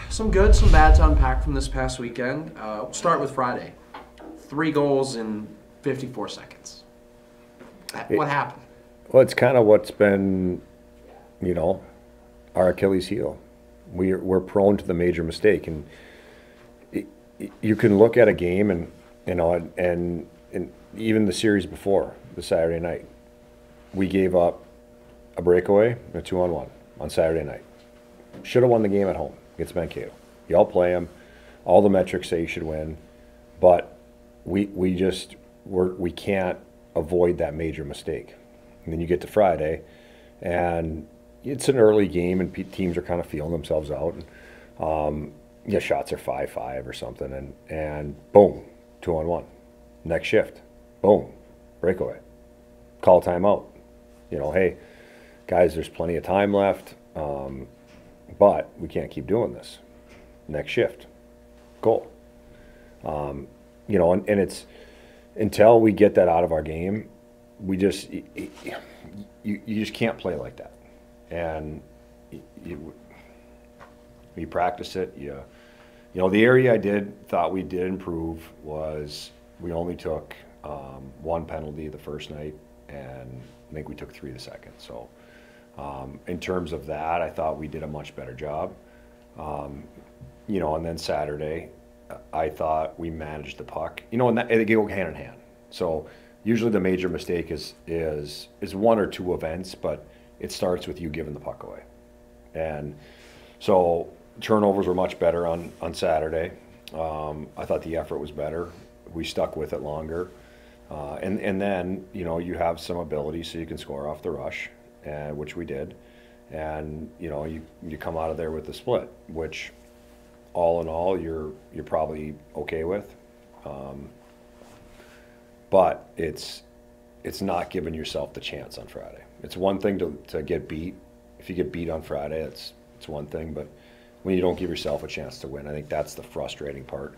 Some good, some bad to unpack from this past weekend. We'll start with Friday. 3 goals in 54 seconds. What happened? Well, it's kind of what's been, our Achilles heel. We're prone to the major mistake, and you can look at a game and even the series before the Saturday night, we gave up a breakaway, a 2-on-1 on Saturday night. Should have won the game at home against Mankato. You all play them. All the metrics say you should win, but we can't avoid that major mistake. And then you get to Friday, and it's an early game, and teams are kind of feeling themselves out. And, shots are 5-5 or something, and boom, 2-on-1. Next shift, boom, breakaway. Call timeout. Hey, guys, there's plenty of time left, but we can't keep doing this. Next shift, goal. And it's until we get that out of our game, we just you just can't play like that. And you practice it. The area thought we did improve was we only took 1 penalty the first night, and I think we took 3 the second. So in terms of that, I thought we did a much better job. And then Saturday, I thought we managed the puck. And they go hand in hand. So usually the major mistake is 1 or 2 events, but it starts with you giving the puck away. And so turnovers were much better on Saturday. I thought the effort was better. We stuck with it longer. And then, you have some ability so you can score off the rush, which we did. And, you come out of there with the split, which all in all, you're probably okay with. But it's not giving yourself the chance on Friday. It's one thing to get beat. If you get beat on Friday, it's one thing. But when you don't give yourself a chance to win, I think that's the frustrating part.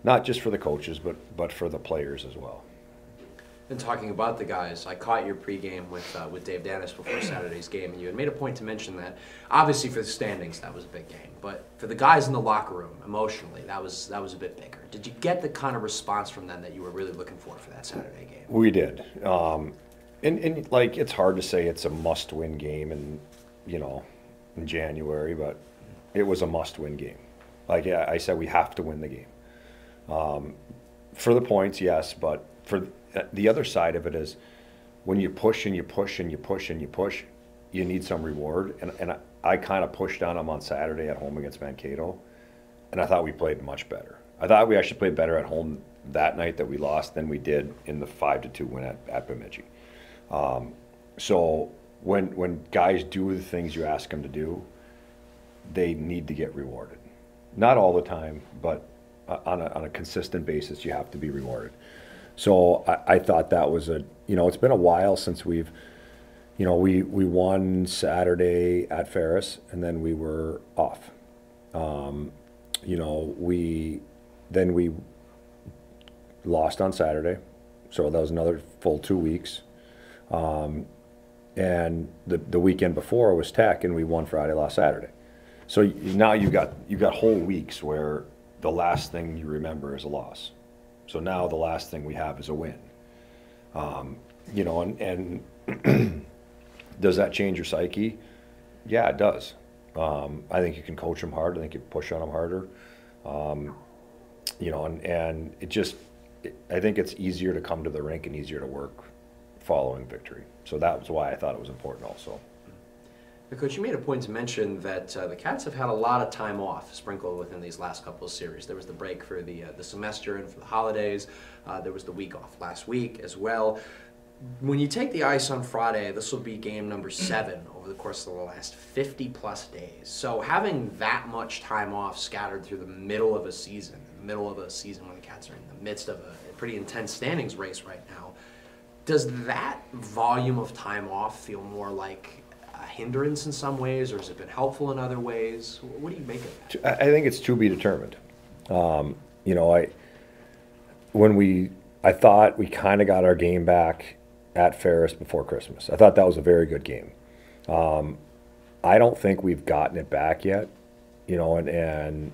Not just for the coaches, but for the players as well. And talking about the guys, I caught your pregame with Dave Dennis before Saturday's game, and you had made a point to mention that obviously for the standings that was a big game, but for the guys in the locker room emotionally that was a bit bigger. Did you get the kind of response from them that you were really looking for that Saturday game? We did, and it's hard to say it's a must-win game, in January, but it was a must-win game. Like I said, we have to win the game. For the points, yes, but for the other side of it is when you push and you push and you push and you push, you need some reward. And I kind of pushed on them on Saturday at home against Mankato, and I thought we played much better. I thought we actually played better at home that night that we lost than we did in the 5-2 win at Bemidji. So when guys do the things you ask them to do, they need to get rewarded. Not all the time, but on a consistent basis, you have to be rewarded. So I thought that was it's been a while since we won Saturday at Ferris, and then we were off. We lost on Saturday, so that was another full 2 weeks. And the weekend before was Tech, and we won Friday, lost Saturday. So now you've got whole weeks where the last thing you remember is a loss. So now the last thing we have is a win. And does that change your psyche? Yeah, it does. I think you can coach them hard. I think you push on them harder. And I think it's easier to come to the rink and easier to work following victory. So that was why I thought it was important also. Coach, you made a point to mention that the Cats have had a lot of time off sprinkled within these last couple of series. There was the break for the semester and for the holidays. There was the week off last week as well. When you take the ice on Friday, this will be game number 7 over the course of the last 50-plus days. So having that much time off scattered through the middle of a season when the Cats are in the midst of a pretty intense standings race right now, does that volume of time off feel more like a hindrance in some ways, or has it been helpful in other ways? What do you make of that? I think it's to be determined. I thought we kind of got our game back at Ferris before Christmas. I thought that was a very good game. I don't think we've gotten it back yet. you know, and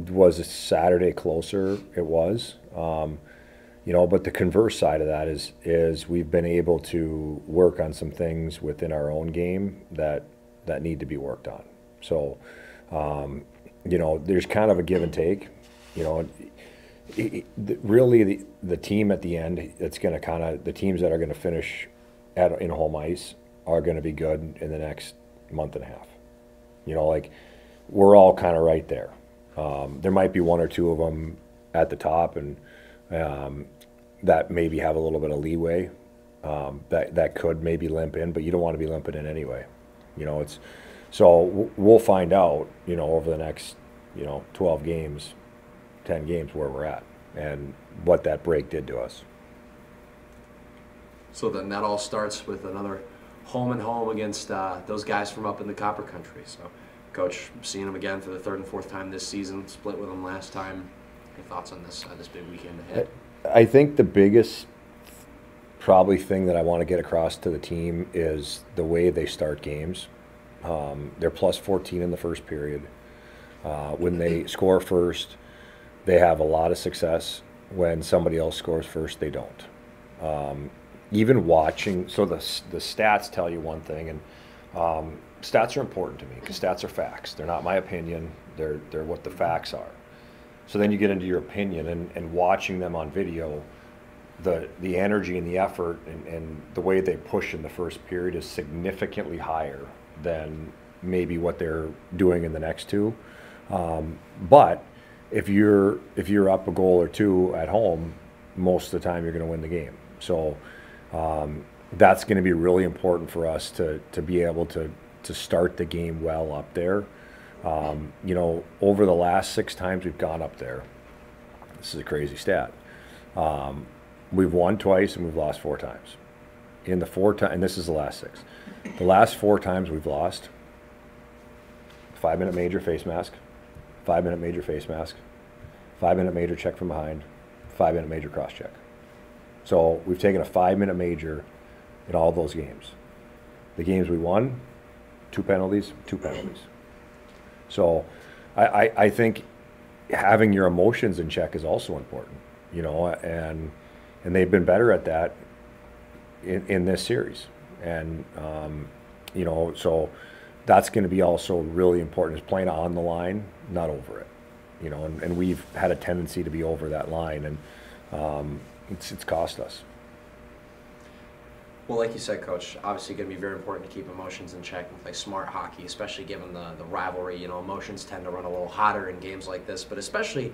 was a Saturday closer? It was. You know, but the converse side of that is we've been able to work on some things within our own game that need to be worked on. So, you know, there's kind of a give and take. You know, really the team at the end, it's going to kind of, the teams that are going to finish in home ice are going to be good in the next month and a half. You know, like we're all kind of right there. There might be one or two of them at the top, and that maybe have a little bit of leeway. That could maybe limp in, but you don't want to be limping in anyway. You know, it's so we'll find out. You know, over the next 12 games, 10 games where we're at and what that break did to us. So then that all starts with another home and home against those guys from up in the Copper Country. So, Coach, seeing them again for the third and fourth time this season, split with them last time. Your thoughts on this big weekend ahead? I think the biggest probably thing that I want to get across to the team is the way they start games. They're plus 14 in the first period. When they score first, they have a lot of success. When somebody else scores first, they don't. Even watching, so the stats tell you one thing, and stats are important to me because stats are facts. They're not my opinion. They're what the facts are. So then you get into your opinion, and watching them on video, the energy and the effort and the way they push in the first period is significantly higher than maybe what they're doing in the next two. But if you're up a goal or two at home, most of the time you're going to win the game. So that's going to be really important for us to be able to start the game well up there. You know, over the last 6 times we've gone up there, this is a crazy stat. We've won twice and we've lost 4 times. In the 4 times, and this is the last 6. The last 4 times we've lost, 5-minute major face mask, 5-minute major face mask, 5-minute major check from behind, 5-minute major cross check. So we've taken a 5-minute major in all those games. The games we won, 2 penalties, 2 penalties. So I think having your emotions in check is also important, you know, and they've been better at that in this series. And, you know, so that's going to be also really important, is playing on the line, not over it, you know, and we've had a tendency to be over that line, and it's cost us. Well, like you said, Coach, obviously going to be very important to keep emotions in check and play smart hockey, especially given the rivalry. You know, emotions tend to run a little hotter in games like this, but especially,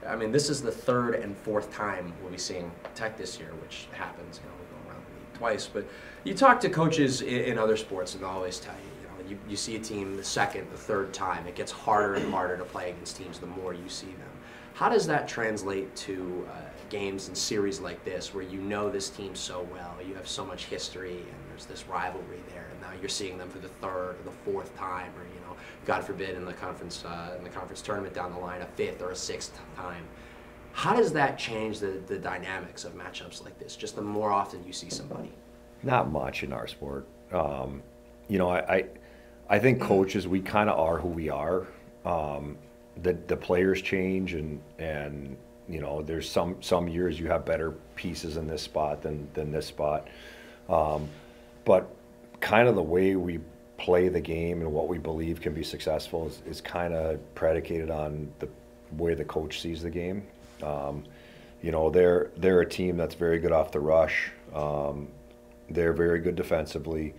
I mean, this is the 3rd and 4th time we'll be seeing Tech this year, which happens, you know, we're going around the league twice. But you talk to coaches in other sports, and they'll always tell you, you know, you see a team the 2nd, the 3rd time, it gets harder and harder to play against teams the more you see them. How does that translate to games and series like this, where you know this team so well, you have so much history, and there's this rivalry there, and now you're seeing them for the 3rd or the 4th time, or, you know, God forbid in the conference tournament down the line, a 5th or a 6th time? How does that change the dynamics of matchups like this, just the more often you see somebody? Not much in our sport. You know, I think coaches, we kind of are who we are. The players change, and you know, there's some years you have better pieces in this spot than this spot. But kind of the way we play the game and what we believe can be successful is kind of predicated on the way the coach sees the game. You know, they're a team that's very good off the rush. They're very good defensively.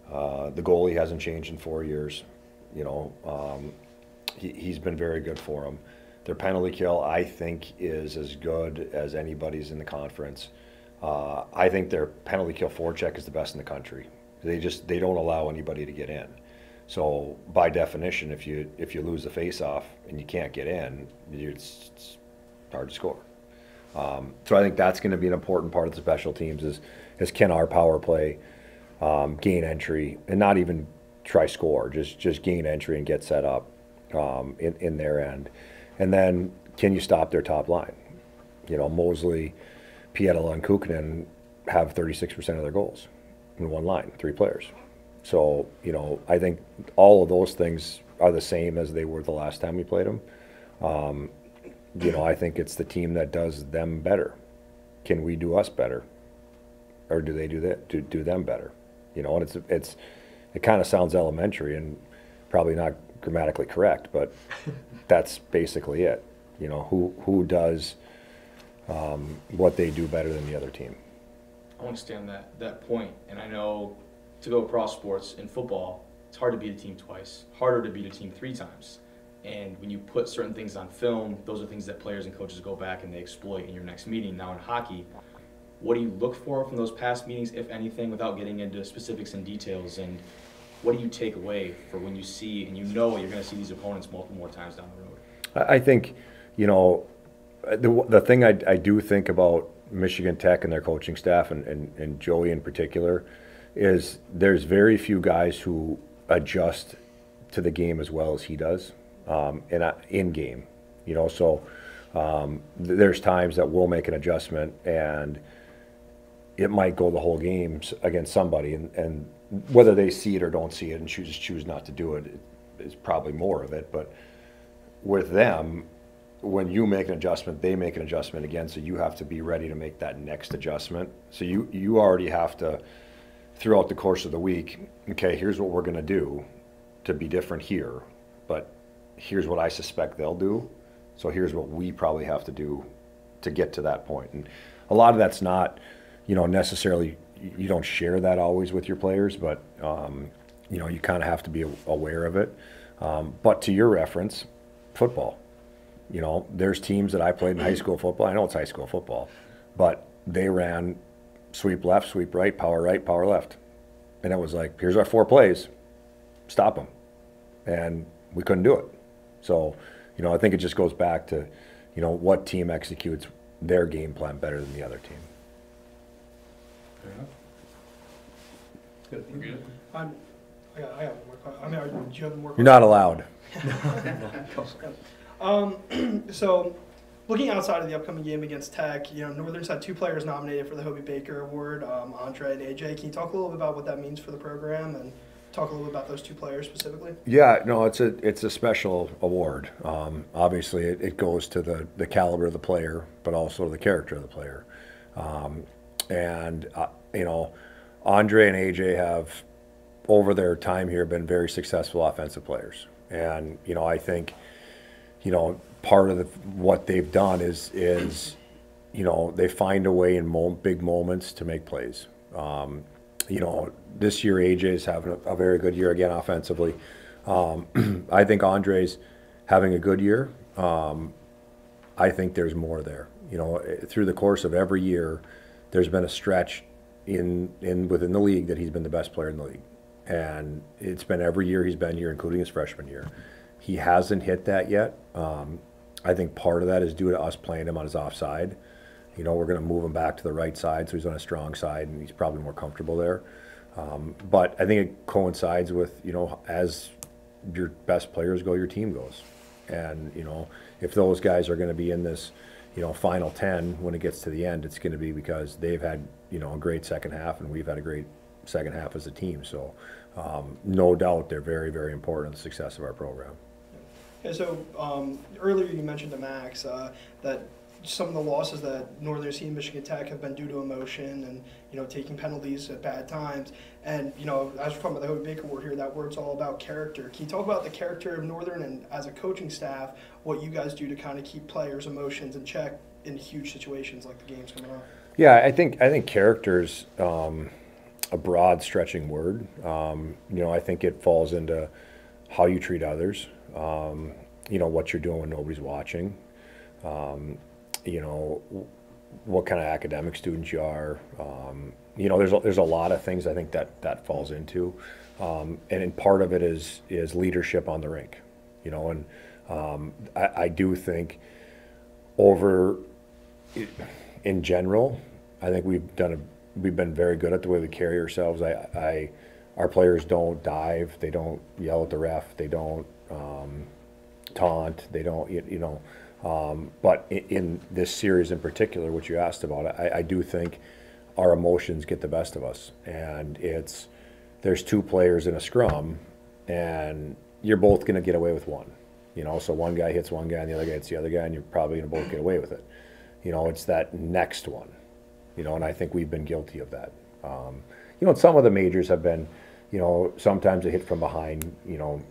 The goalie hasn't changed in 4 years. You know, he's been very good for them. Their penalty kill, I think, is as good as anybody's in the conference. I think their penalty kill forecheck is the best in the country. They don't allow anybody to get in. So by definition, if you lose the face-off and you can't get in, it's hard to score. So I think that's going to be an important part of the special teams is can our power play gain entry, and not even try score, just gain entry and get set up in their end. And then can you stop their top line? You know, Mosley, Pietila, and Kukkonen have 36% of their goals in one line, 3 players. So, you know, I think all of those things are the same as they were the last time we played them. You know, I think it's the team that does them better. Can we do us better, or do they do that? Do them better? You know, and it kind of sounds elementary and probably not grammatically correct, but that's basically it. You know, who does what they do better than the other team. I understand that point, and I know to go across sports in football, it's hard to beat a team twice, harder to beat a team 3 times. And when you put certain things on film, those are things that players and coaches go back and they exploit in your next meeting. Now in hockey, what do you look for from those past meetings, if anything, without getting into specifics and details? And what do you take away for when you see and you know you're going to see these opponents multiple more times down the road? I think, you know, the thing I do think about Michigan Tech and their coaching staff, and Joey in particular, is there's very few guys who adjust to the game as well as he does in game. You know, so there's times that we'll make an adjustment and it might go the whole game against somebody, and whether they see it or don't see it and choose not to do it is probably more of it. But with them, when you make an adjustment, they make an adjustment again, so you have to be ready to make that next adjustment. So you already have to, throughout the course of the week, okay, here's what we're going to do to be different here, but here's what I suspect they'll do, so here's what we probably have to do to get to that point. And a lot of that's not, you know, necessarily, you don't share that always with your players, but you know, you kind of have to be aware of it. But to your reference, football. You know, there's teams that I played in high school football. I know it's high school football, but they ran sweep left, sweep right, power left. And it was like, here's our 4 plays, stop them. And we couldn't do it. So, you know, I think it just goes back to, you know, what team executes their game plan better than the other team. Fair enough. Good. We're good. I got one more question. I mean, do you have more? You're not allowed. So, looking outside of the upcoming game against Tech, you know, Northern's had 2 players nominated for the Hobie Baker Award, Andre and AJ. Can you talk a little bit about what that means for the program and talk a little bit about those 2 players specifically? Yeah, no, it's a special award. Obviously, it goes to the caliber of the player, but also the character of the player. You know, Andre and AJ have, over their time here, been very successful offensive players. And, you know, I think, you know, part of what they've done is you know, they find a way in big moments to make plays. You know, this year AJ's having a very good year again offensively. I think Andre's having a good year. I think there's more there. You know, through the course of every year, there's been a stretch within the league that he's been the best player in the league. And it's been every year he's been here, including his freshman year. He hasn't hit that yet. I think part of that is due to us playing him on his offside. You know, we're going to move him back to the right side, so he's on a strong side, and he's probably more comfortable there. But I think it coincides with, you know, as your best players go, your team goes. And, you know, if those guys are going to be in this, you know, final 10 when it gets to the end, it's going to be because they've had, you know, a great second half, and we've had a great second half as a team. So no doubt they're very, very important in the success of our program. Okay, so earlier you mentioned to Max that some of the losses that Northern seen Michigan Tech have been due to emotion and, you know, taking penalties at bad times. And, you know, as we're talking about the Hobie Baker Award here, that word's all about character. Can you talk about the character of Northern and, as a coaching staff, what you guys do to kind of keep players' emotions in check in huge situations like the games coming up? Yeah, I think character's a broad stretching word. You know, I think it falls into how you treat others. You know, what you're doing when nobody's watching. You know, what kind of academic student you are. You know, there's a lot of things I think that falls into, and in part of it is leadership on the rink. You know, and I do think in general, I think we've been very good at the way we carry ourselves. Our players don't dive, they don't yell at the ref, they don't taunt, they don't, you know. But in this series in particular, which you asked about, I do think our emotions get the best of us. And there's 2 players in a scrum, and you're both going to get away with one. You know, so one guy hits one guy and the other guy hits the other guy, and you're probably going to both get away with it. You know, it's that next one. You know, and I think we've been guilty of that. You know, some of the majors have been, you know, sometimes a hit from behind, you know,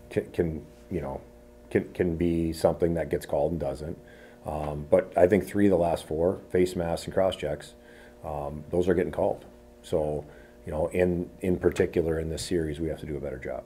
can be something that gets called and doesn't. But I think 3 of the last 4, face masks and cross checks, those are getting called. So, you know, in particular in this series, we have to do a better job.